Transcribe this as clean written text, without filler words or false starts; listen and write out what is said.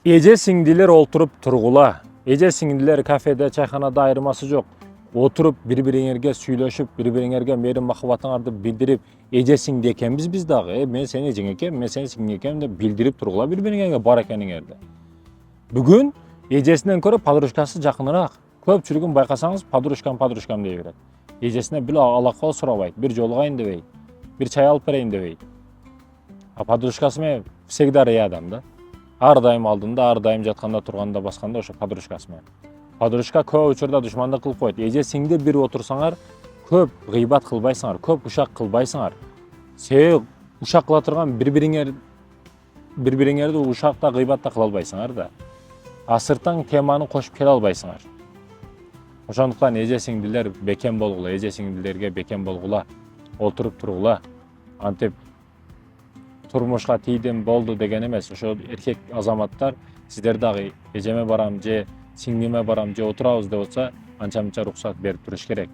Эже сиңдилер олтуруп тургула. Эже сиңдилер кафеде, чайханада айырмасы жок. Отуруп бири-бириңерге сүйлөшүп, бири-бириңерге мээрим махаббатыңарды билдирип, эже сиңди экенбиз биз дагы. Мен сени эжең экенмин, мен сени сиңдиң экенмин деп билдирип тургула бири-бириңерге бар экениңерди. Бүгүн эжесинен көрө подружкасы жакыныраак. Көпчүлүгүн байкасаңыз, подружкам дей берет. Эжесине бир алакол сурабайт, бир жолугайын дебейт, бир чай алып берейин дебейт. А подружкасы менен всегда рядом да. Ар дайым алдында, ар дайым жатканда, турганда, басканда ошо подружкасы менен. Подружка көп учурда душмандык кылып коет. Эже сиңди бир отурсаңар, көп гыйбат кылбайсыңар, көп ушак кылбайсыңар. Себеби ушак кыла турган бири-бириңерди ушакта, гыйбатта кыла албайсыңар да. А сырттан теманы кошуп келе албайсыңар. Ошондуктан эже сиңдилер бекем болгула, эже сиңдилерге бекем болгула, отуруп тургула. Антип турмушка тийдим болду деген эмес. Ошо эркек азаматтар сиздер дагы эжеме барам же сиңдиме барам же отурабыз деп атса, анча-мынча уруксат берип туруш керек.